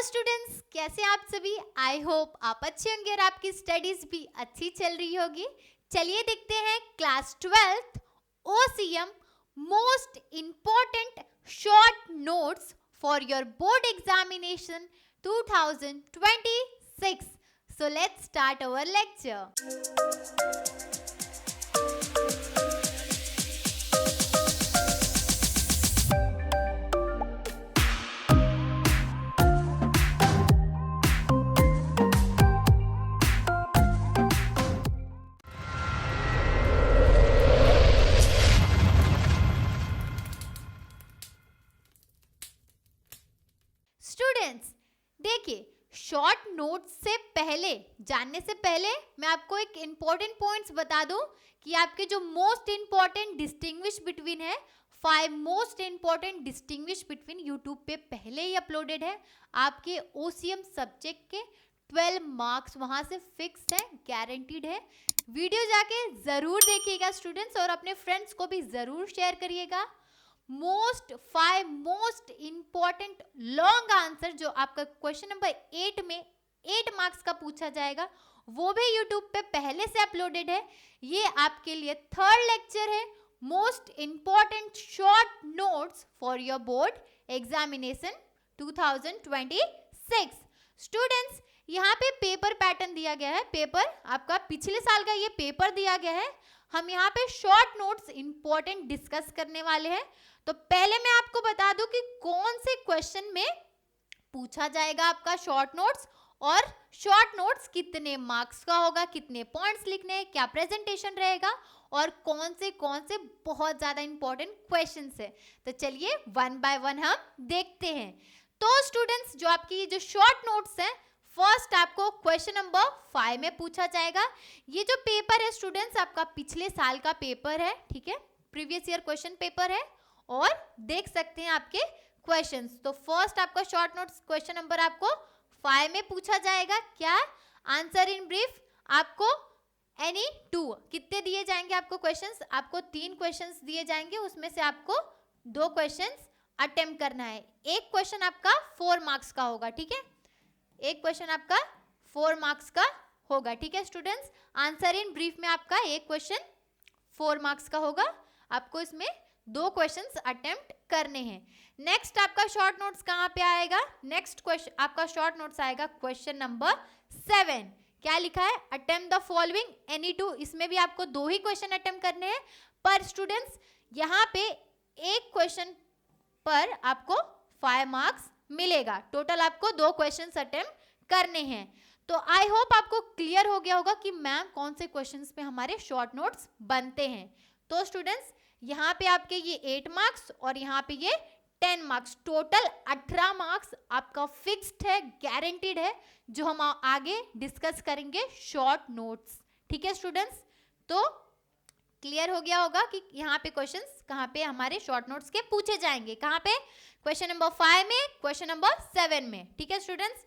Students, कैसे हैं आप सभी। आई होप आप अच्छे होंगे और आपकी स्टडीज भी अच्छी चल रही होगी। चलिए देखते हैं class 12th OCM most important short notes for your board examination 2026। So let's start our lecture. Students देखिए, शॉर्ट नोट्स से पहले जानने से पहले मैं आपको एक इम्पोर्टेंट पॉइंट्स बता दूं कि आपके जो मोस्ट इम्पोर्टेंट डिस्टिंग्विश बिटवीन है, 5 most important distinguish between YouTube पे पहले ही अपलोडेड है। आपके OCM सब्जेक्ट के 12 मार्क्स वहां से फिक्स है, गारंटीड है। वीडियो जाके जरूर देखिएगा स्टूडेंट्स और अपने फ्रेंड्स को भी जरूर शेयर करिएगा। 5 मोस्ट इंपॉर्टेंट लॉन्ग आंसर जो आपका क्वेश्चन नंबर 8 में 8 मार्क्स का पूछा जाएगा, वो भी यूट्यूब पे पहले से अपलोडेड है। ये आपके लिए थर्ड लेक्चर है, most important short notes for your board examination 2026। Students, यहाँ पे पेपर पैटर्न दिया गया है। पेपर आपका पिछले साल का ये पेपर दिया गया है। हम यहाँ पे शॉर्ट नोट्स इंपॉर्टेंट डिस्कस करने वाले हैं। तो पहले मैं आपको बता दूं कि कौन से क्वेश्चन में पूछा जाएगा आपका शॉर्ट नोट्स, और शॉर्ट नोट्स कितने मार्क्स का होगा, कितने पॉइंट्स लिखने हैं, क्या प्रेजेंटेशन रहेगा और कौन से बहुत ज्यादा इंपॉर्टेंट क्वेश्चंस है। तो चलिए वन बाय वन हम देखते हैं। तो स्टूडेंट्स, जो आपकी जो शॉर्ट नोट्स हैं, फर्स्ट आपको क्वेश्चन नंबर 5 में पूछा जाएगा। ये जो पेपर है स्टूडेंट्स, आपका पिछले साल का पेपर है, ठीक है, प्रीवियस ईयर क्वेश्चन पेपर है और देख सकते हैं आपके क्वेश्चंस। तो फर्स्ट आपका शॉर्ट नोट्स क्वेश्चन नंबर आपको 5 में पूछा जाएगा। क्या आंसर इन ब्रीफ, आपको एनी 2 कितने दिए जाएंगे आपको क्वेश्चंस, आपको 3 क्वेश्चंस दिए जाएंगे, उसमें से आपको 2 क्वेश्चंस अटेम्प्ट करना है। एक क्वेश्चन आपका 4 मार्क्स का होगा, ठीक है, एक क्वेश्चन आपका 4 मार्क्स का होगा, ठीक है स्टूडेंट्स। आंसर इन ब्रीफ में आपका एक क्वेश्चन 4 मार्क्स का होगा, आपको इसमें 2 क्वेश्चंस अटेम्प्ट करने हैं। नेक्स्ट आपका शॉर्ट नोट्स कहाँ पे आएगा, नेक्स्ट क्वेश्चन आपका शॉर्ट नोट्स आएगा क्वेश्चन नंबर 7। क्या लिखा है, अटेम्प्ट द फॉलोइंग एनी 2। इसमें भी आपको 2 ही क्वेश्चन अटेम्प्ट करने हैं, पर स्टूडेंट्स यहाँ पे एक क्वेश्चन पर आपको 5 मार्क्स मिलेगा। टोटल आपको 2 क्वेश्चंस अटेम्प्ट करने हैं। तो आई होप आपको क्लियर हो गया होगा कि मैम कौन से क्वेश्चंस पे हमारे शॉर्ट नोट्स बनते हैं। तो स्टूडेंट्स, यहाँ पे आपके ये 8 मार्क्स और यहाँ पे ये 10 मार्क्स, टोटल 18 मार्क्स आपका फिक्स्ड है, गारंटीड है, जो हम आगे डिस्कस करेंगे शॉर्ट नोट्स, ठीक है स्टूडेंट्स। तो क्लियर हो गया होगा कि यहाँ पे क्वेश्चंस कहाँ पे हमारे शॉर्ट नोट्स के पूछे जाएंगे, कहाँ पे, क्वेश्चन नंबर 5 में, क्वेश्चन नंबर 7 में, ठीक है स्टूडेंट्स।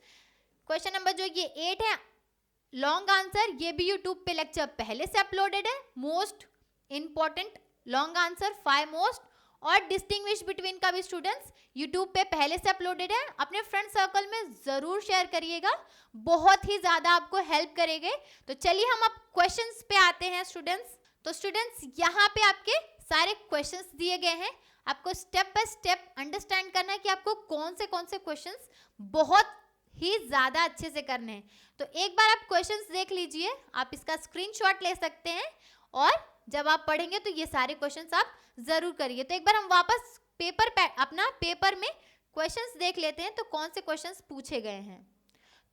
क्वेश्चन नंबर जो ये 8 है लॉन्ग आंसर, ये भी यूट्यूब पे लेक्चर पहले से अपलोडेड है। Most important long answer 5 most, और डिस्टिंग्विश बिटवीन का भी स्टूडेंट्स यूट्यूब पे पहले से अपलोडेड है। अपने फ्रेंड सर्कल में जरूर शेयर करिएगा, बहुत ही ज्यादा आपको हेल्प करेंगे। तो चलिए हम अब क्वेश्चंस पे आते हैं स्टूडेंट्स। तो स्टूडेंट्स, यहाँ पे आपके सारे क्वेश्चंस दिए गए हैं, आपको स्टेप बाय स्टेप अंडरस्टैंड करना है कि आपको कौन से क्वेश्चंस बहुत ही ज्यादा अच्छे से करने हैं। तो एक बार आप क्वेश्चंस देख लीजिए, आप इसका स्क्रीनशॉट ले सकते हैं और जब आप पढ़ेंगे तो ये सारे क्वेश्चंस आप जरूर करिए। तो एक बार हम वापस अपना पेपर में क्वेश्चंस देख लेते हैं, तो कौन से क्वेश्चंस पूछे गए हैं।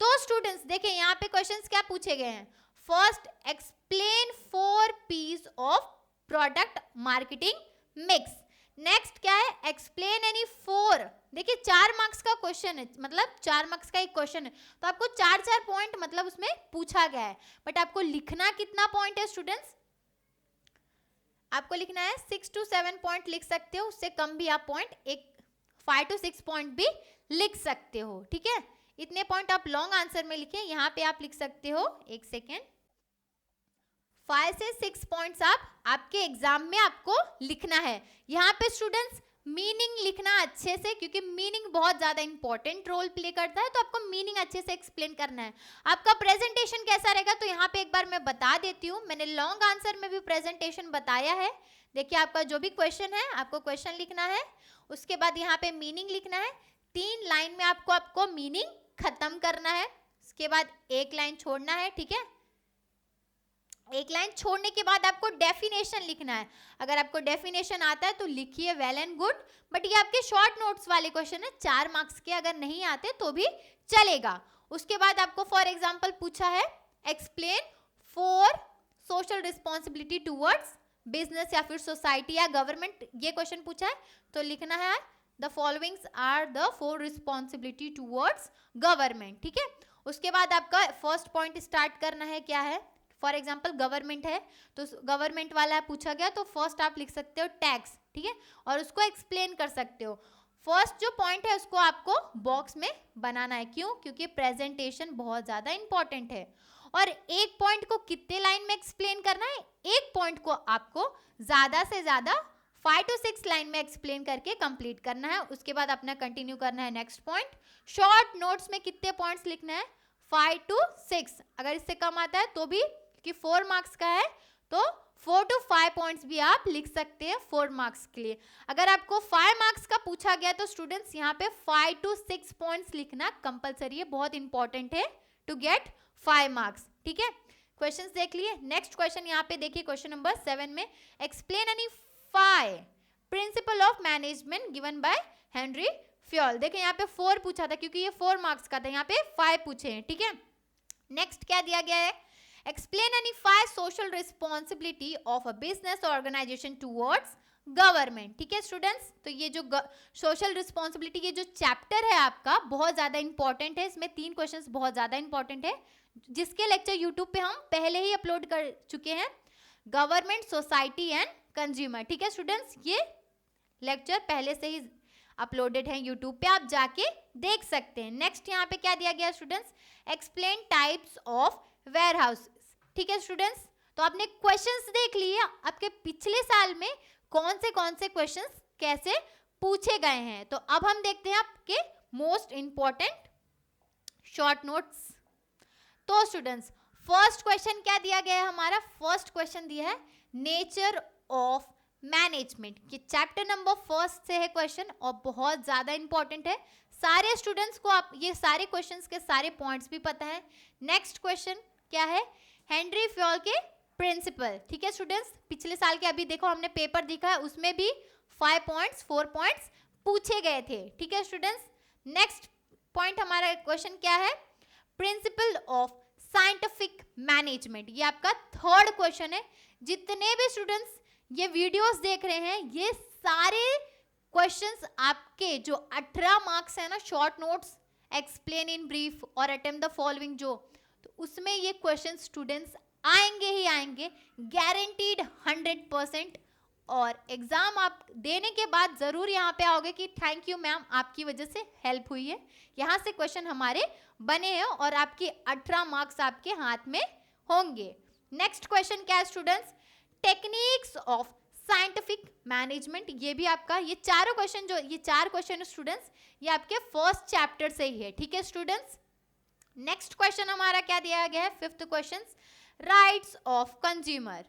तो स्टूडेंट्स देखिए, यहाँ पे क्वेश्चंस क्या पूछे गए हैं। First, explain 4 piece of product marketing mix. Next क्या है, एक्सप्लेन एनी 4। देखिए 4 मार्क्स का क्वेश्चन है, मतलब 4 मार्क्स का एक क्वेश्चन है, तो आपको 4 पॉइंट मतलब उसमें पूछा गया है, बट आपको लिखना कितना पॉइंट है स्टूडेंट्स, आपको लिखना है 6 to 7 पॉइंट लिख सकते हो, उससे कम भी आप पॉइंट 5 to 6 पॉइंट भी लिख सकते हो, ठीक है। इतने पॉइंट आप लॉन्ग आंसर में लिखें, यहाँ पे आप लिख सकते हो, एक सेकेंड, 5 से 6 पॉइंट्स आपके एग्जाम में आपको लिखना है। यहाँ पे स्टूडेंट्स मीनिंग लिखना अच्छे से, क्योंकि मीनिंग बहुत ज्यादा इंपॉर्टेंट रोल प्ले करता है, तो आपको मीनिंग अच्छे से एक्सप्लेन करना है। आपका प्रेजेंटेशन कैसा रहेगा, तो यहाँ पे एक बार मैं बता देती हूँ, मैंने लॉन्ग आंसर में भी प्रेजेंटेशन बताया है। देखिए आपका जो भी क्वेश्चन है, आपको क्वेश्चन लिखना है, उसके बाद यहाँ पे मीनिंग लिखना है, 3 लाइन में आपको मीनिंग खत्म करना है, उसके बाद 1 लाइन छोड़ना है, ठीक है। 1 लाइन छोड़ने के बाद आपको डेफिनेशन लिखना है। अगर आपको डेफिनेशन आता है तो लिखिए, वेल एंड गुड, बट ये आपके शॉर्ट नोट्स वाले क्वेश्चन है, 4 मार्क्स के, अगर नहीं आते तो भी चलेगा। उसके बाद आपको फॉर एग्जांपल पूछा है explain 4 social responsibility towards business या फिर सोसाइटी या गवर्नमेंट, ये क्वेश्चन पूछा है, तो लिखना है the followings are the 4 responsibility towards government, ठीक है। उसके बाद आपका फर्स्ट पॉइंट स्टार्ट करना है, क्या है, फॉर एग्जाम्पल गवर्नमेंट है, तो गवर्नमेंट वाला पूछा गया, तो फर्स्ट आप लिख सकते हो टैक्स, ठीक है, और उसको एक्सप्लेन कर सकते हो। फर्स्ट जो पॉइंट है उसको आपको बॉक्स में बनाना है, क्यों, क्योंकि प्रेजेंटेशन बहुत ज्यादा इंपॉर्टेंट है। और एक पॉइंट को कितने लाइन में एक्सप्लेन करना है, एक पॉइंट को आपको ज्यादा से ज्यादा 5 to 6 लाइन में एक्सप्लेन करके कंप्लीट करना है। उसके बाद अपना कंटिन्यू करना है नेक्स्ट पॉइंट। शॉर्ट नोट्स में कितने पॉइंट्स लिखना है, 5 to 6, अगर इससे कम आता है तो भी, कि 4 मार्क्स का है तो 4 to 5 पॉइंट्स भी आप लिख सकते हैं 4 मार्क्स के लिए। अगर आपको 5 मार्क्स का पूछा गया तो स्टूडेंट्स यहाँ पे 5 to 6 पॉइंट्स लिखना कंपलसरी है, बहुत इंपॉर्टेंट है टू गेट 5 मार्क्स, ठीक है। क्वेश्चंस देख लिए। नेक्स्ट क्वेश्चन यहाँ पे देखिए, क्वेश्चन नंबर 7 में explain any 5 principle of management given by Henry Fayol. देखिए यहाँ पे 4 पूछा था, क्योंकि ये 4 मार्क्स का था, यहाँ पे 5 पूछे हैं, ठीक है। नेक्स्ट क्या दिया गया है, explain any 5 social responsibility of a business organisation towards government, ठीक है स्टूडेंट्स। तो ये जो सोशल रिस्पॉन्सिबिलिटी, ये जो चैप्टर है आपका बहुत ज्यादा इंपॉर्टेंट है, इसमें 3 क्वेश्चंस बहुत ज्यादा इंपॉर्टेंट है, जिसके लेक्चर यूट्यूब पे हम पहले ही अपलोड कर चुके हैं, गवर्नमेंट, सोसाइटी एंड कंज्यूमर, ठीक है स्टूडेंट्स। ये लेक्चर पहले से ही अपलोडेड है यूट्यूब पे, आप जाके देख सकते हैं। नेक्स्ट यहाँ पे क्या दिया गया students, explain types of warehouses, ठीक है स्टूडेंट्स। तो आपने क्वेश्चंस देख लिए, आपके पिछले साल में कौन से क्वेश्चंस कैसे पूछे गए हैं। तो अब हम देखते हैं आपके मोस्ट इंपॉर्टेंट शॉर्ट नोट्स। तो स्टूडेंट्स फर्स्ट क्वेश्चन क्या दिया गया है, हमारा फर्स्ट क्वेश्चन दिया है नेचर ऑफ मैनेजमेंट, ये चैप्टर नंबर 1 से है क्वेश्चन, और बहुत ज्यादा इंपॉर्टेंट है। सारे स्टूडेंट्स को आप ये सारे क्वेश्चंस के सारे पॉइंट्स भी पता है। नेक्स्ट क्वेश्चन क्या है, हेनरी फ्योल के प्रिंसिपल, ठीक है स्टूडेंट्स। पिछले साल के अभी देखो हमने पेपर दिखा है, उसमें भी 5 पॉइंट्स 4 पॉइंट्स पूछे गए थे, ठीक है स्टूडेंट्स। नेक्स्ट पॉइंट हमारा क्वेश्चन क्या है, प्रिंसिपल ऑफ साइंटिफिक मैनेजमेंट, ये आपका थर्ड क्वेश्चन है। जितने भी स्टूडेंट्स ये वीडियोस देख रहे हैं, ये सारे क्वेश्चंस आपके जो 18 मार्क्स है ना, short notes, explain in brief और अटेम्प्ट द फॉलोइंग, जो तो उसमें ये क्वेश्चन स्टूडेंट्स आएंगे ही आएंगे, गारंटीड 100%। और एग्जाम आप देने के बाद जरूर यहाँ पे आओगे कि थैंक यू मैम, आपकी वजह से हेल्प हुई है, यहाँ से क्वेश्चन हमारे बने हैं और आपके 18 मार्क्स आपके हाथ में होंगे। नेक्स्ट क्वेश्चन क्या है students, techniques of scientific management, ये भी आपका, ये चारों क्वेश्चन, जो ये 4 क्वेश्चन स्टूडेंट्स, ये आपके फर्स्ट चैप्टर से ही है, ठीक है स्टूडेंट्स। नेक्स्ट क्वेश्चन हमारा क्या दिया गया है, 5th question, rights of consumer.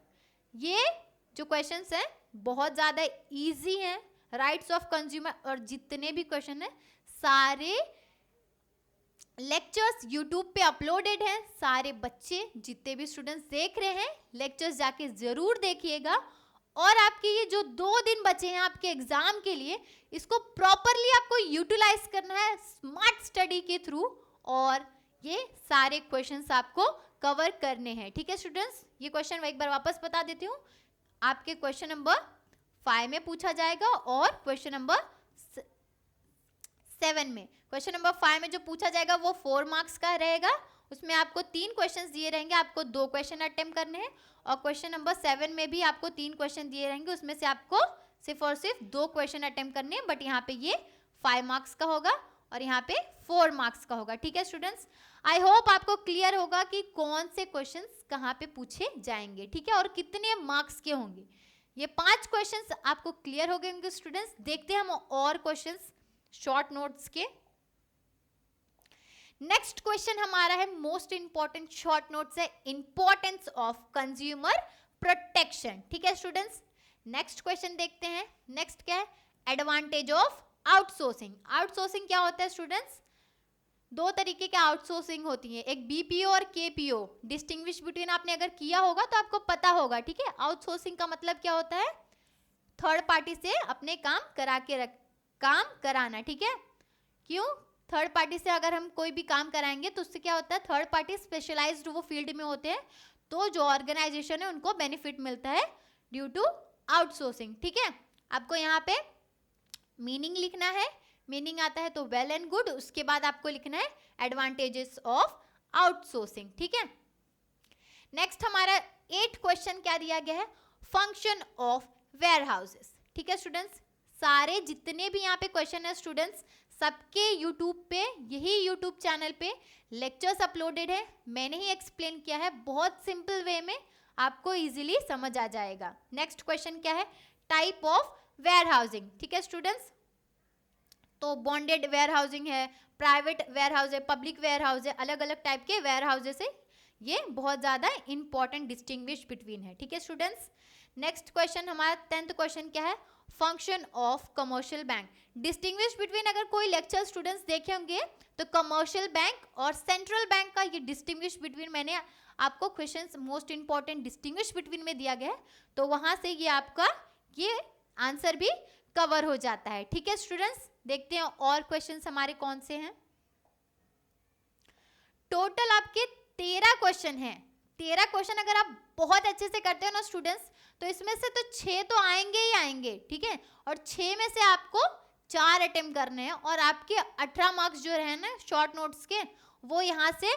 ये जो क्वेश्चंस हैं बहुत ज्यादा इजी हैं, राइट्स ऑफ कंज्यूमर, और जितने भी क्वेश्चन हैं सारे लेक्चर्स यूट्यूब पे अपलोडेड हैं। सारे बच्चे जितने भी स्टूडेंट्स देख रहे हैं, लेक्चर्स जाके जरूर देखिएगा। और आपके ये जो 2 दिन बचे हैं आपके एग्जाम के लिए, इसको प्रॉपरली आपको यूटिलाइज करना है स्मार्ट स्टडी के थ्रू, और ये सारे क्वेश्चंस आपको कवर करने हैं, ठीक है स्टूडेंट्स। ये क्वेश्चन मैं एक बार वापस बता देती हूँ, आपके क्वेश्चन नंबर 5 में पूछा जाएगा और क्वेश्चन नंबर 7 में। क्वेश्चन नंबर 5 में जो पूछा जाएगा वो 4 मार्क्स का रहेगा, उसमें आपको 3 क्वेश्चंस दिए रहेंगे, आपको 2 क्वेश्चन अटेम्प्ट करने हैं। और क्वेश्चन नंबर 7 में भी आपको 3 क्वेश्चन दिए रहेंगे, उसमें से आपको सिर्फ और सिर्फ 2 क्वेश्चन अटेम्प्ट करने हैं, बट यहाँ पे ये 5 मार्क्स का होगा और यहाँ पे 4 मार्क्स का होगा, ठीक है स्टूडेंट्स। आई होप आपको क्लियर होगा कि कौन से क्वेश्चंस कहाँ पे पूछे जाएंगे, ठीक है, और कितने मार्क्स के होंगे। ये 5 क्वेश्चंस आपको क्लियर हो गए होंगे स्टूडेंट्स। देखते हैं हम और क्वेश्चंस शॉर्ट नोट्स के। नेक्स्ट क्वेश्चन हमारा है मोस्ट इंपॉर्टेंट शॉर्ट नोट्स है, इंपॉर्टेंस ऑफ कंज्यूमर प्रोटेक्शन। ठीक है स्टूडेंट्स, नेक्स्ट क्वेश्चन देखते हैं। नेक्स्ट क्या है, एडवांटेज ऑफ आउटसोर्सिंग। आउटसोर्सिंग क्या होता है स्टूडेंट्स, दो तरीके के आउटसोर्सिंग होती है, एक बीपीओ और केपीओ। डिस्टिंग्विश बिटवीन आपने अगर किया होगा तो आपको पता होगा। ठीक है, आउटसोर्सिंग का मतलब क्या होता है, थर्ड पार्टी से अपने काम कराना। ठीक है, क्यों, थर्ड पार्टी से अगर हम कोई भी काम कराएंगे तो उससे क्या होता है, थर्ड पार्टी स्पेशलाइज्ड वो फील्ड में होते हैं, तो जो ऑर्गेनाइजेशन है उनको बेनिफिट मिलता है ड्यू टू आउटसोर्सिंग। ठीक है, आपको यहाँ पे मीनिंग लिखना है, मीनिंग आता है तो वेल एंड गुड, उसके बाद आपको लिखना है एडवांटेजेस ऑफ आउटसोर्सिंग। ठीक है, नेक्स्ट हमारा 8 क्वेश्चन क्या दिया गया है, फंक्शन ऑफ वेयर हाउसेस। ठीक है स्टूडेंट्स, सारे जितने भी यहाँ पे क्वेश्चन है स्टूडेंट्स, सबके यूट्यूब पे, यही यूट्यूब चैनल पे लेक्चर्स अपलोडेड है, मैंने ही एक्सप्लेन किया है, बहुत सिंपल वे में आपको इजीली समझ आ जाएगा। नेक्स्ट क्वेश्चन क्या है, टाइप ऑफ वेयर हाउसिंग। ठीक है स्टूडेंट्स, तो बॉन्डेड वेयर हाउसिंग है, प्राइवेट वेयर हाउस है, पब्लिक वेयर हाउस है, अलग अलग टाइप के वेयर हाउसेस है, ये बहुत ज्यादा इंपॉर्टेंट डिस्टिंग्विश बिटवीन है। ठीक है स्टूडेंट्स, नेक्स्ट क्वेश्चन हमारा 10th क्वेश्चन क्या है, function of commercial bank. Distinguish between अगर कोई लेक्चर स्टूडेंट्स देखे होंगे तो कमर्शियल बैंक और सेंट्रल बैंक का ये डिस्टिंग्विश बिटवीन मैंने आपको questions most important distinguish between में दिया गया है, तो वहां से ये आपका ये आंसर भी कवर हो जाता है। ठीक है स्टूडेंट्स, देखते हैं और क्वेश्चंस हमारे कौन से हैं। टोटल आपके 13 क्वेश्चन हैं। 13 क्वेश्चन अगर आप बहुत अच्छे से करते हो ना स्टूडेंट्स, तो इसमें से तो 6 तो आएंगे ही आएंगे। ठीक है, और 6 में से आपको 4 अटेम्प्ट करने हैं, और आपके 18 मार्क्स जो है ना शॉर्ट नोट्स के, वो यहाँ से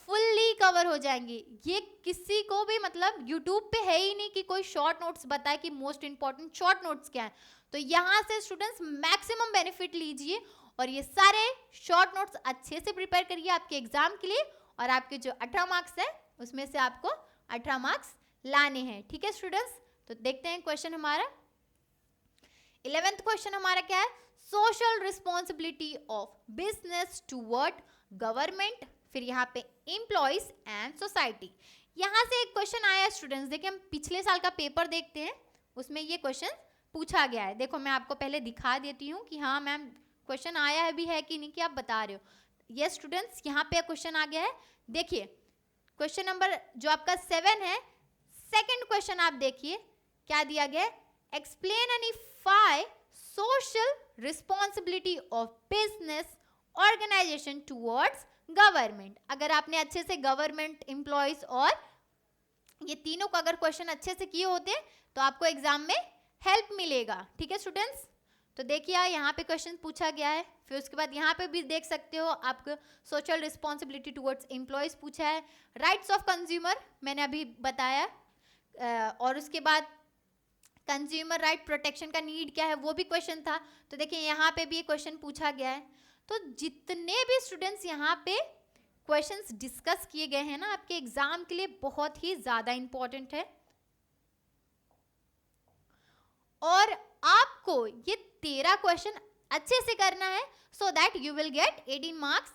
फुल्ली कवर हो जाएंगे। ये किसी को भी मतलब यूट्यूब पे है ही नहीं कि कोई शॉर्ट नोट्स बताए कि मोस्ट इंपॉर्टेंट शॉर्ट नोट्स क्या है, तो यहाँ से स्टूडेंट्स मैक्सिमम बेनिफिट लीजिए और ये सारे शॉर्ट नोट्स अच्छे से प्रिपेयर करिए आपके एग्जाम के लिए, और आपके जो 18 मार्क्स है उसमें से आपको 18 मार्क्स लाने हैं। ठीक है स्टूडेंट्स, तो देखते हैं क्वेश्चन हमारा 11th क्वेश्चन हमारा क्या है, social responsibility of business toward government, फिर यहाँ पे एम्प्लॉइज एंड सोसाइटी। यहाँ से एक क्वेश्चन आया स्टूडेंट्स, देखिए हम पिछले साल का पेपर देखते हैं, उसमें ये क्वेश्चन पूछा गया है। देखो मैं आपको पहले दिखा देती हूँ कि हाँ मैम क्वेश्चन आया है भी है कि नहीं, कि आप बता रहे हो। ये स्टूडेंट्स यहाँ पे क्वेश्चन आ गया है, देखिए क्वेश्चन नंबर जो आपका 7 है, सेकंड क्वेश्चन आप देखिए क्या दिया गया है, एक्सप्लेन एंड इफाई social responsibility of business organisation towards government. अगर आपने अच्छे से गवर्नमेंट एम्प्लॉयज और ये तीनों का अगर क्वेश्चन अच्छे से किए होते तो आपको एग्जाम में हेल्प मिलेगा। ठीक है स्टूडेंट्स, तो देखिए यहाँ पे क्वेश्चन पूछा गया है, फिर उसके बाद यहाँ पे भी देख सकते हो आपको सोशल रिस्पॉन्सिबिलिटी टुवर्ड्स एम्प्लॉयज पूछा है, राइट्स ऑफ कंज्यूमर मैंने अभी बताया, और उसके बाद कंज्यूमर राइट प्रोटेक्शन का नीड क्या है वो भी क्वेश्चन था। तो देखिए यहाँ पे भी क्वेश्चन पूछा गया है। तो जितने भी स्टूडेंट्स यहाँ पे क्वेश्चंस डिस्कस किए गए हैं ना आपके एग्जाम के लिए बहुत ही ज्यादा इंपॉर्टेंट है, और आपको ये 13 क्वेश्चन अच्छे से करना है so that you will get 18 marks.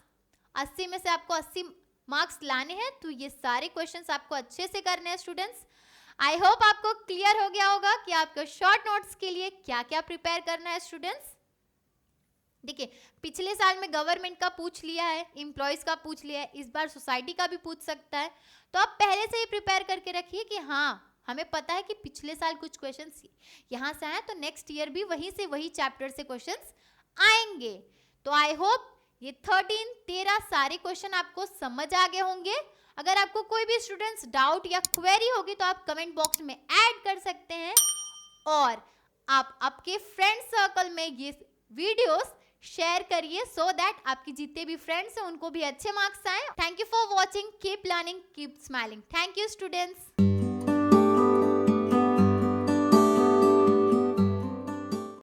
80 में से आपको 80 मार्क्स लाने हैं, तो ये सारे क्वेश्चंस आपको अच्छे से करने हैं स्टूडेंट्स। आई होप आपको क्लियर हो गया होगा कि आपको शॉर्ट नोट्स के लिए क्या क्या प्रिपेयर करना है स्टूडेंट्स। देखिए पिछले साल में गवर्नमेंट का पूछ लिया है, एम्प्लॉयज का पूछ लिया है, इस बार सोसाइटी का भी पूछ सकता है, तो आप पहले से ही प्रिपेयर करके रखिए कि हाँ हमें पता है कि पिछले साल कुछ क्वेश्चंस यहाँ से आए तो नेक्स्ट ईयर भी वहीं से वही चैप्टर से क्वेश्चंस आएंगे। तो आई होप ये 13 सारे क्वेश्चन आपको समझ आ गए होंगे। अगर आपको कोई भी स्टूडेंट्स डाउट या क्वेरी होगी तो आप कमेंट बॉक्स में ऐड कर सकते हैं, और आप आपके फ्रेंड सर्कल में ये वीडियोस शेयर करिए सो दैट आपके जितने भी फ्रेंड्स हैं उनको भी अच्छे मार्क्स आए। Thank you for watching, keep learning, keep smiling. Thank you students.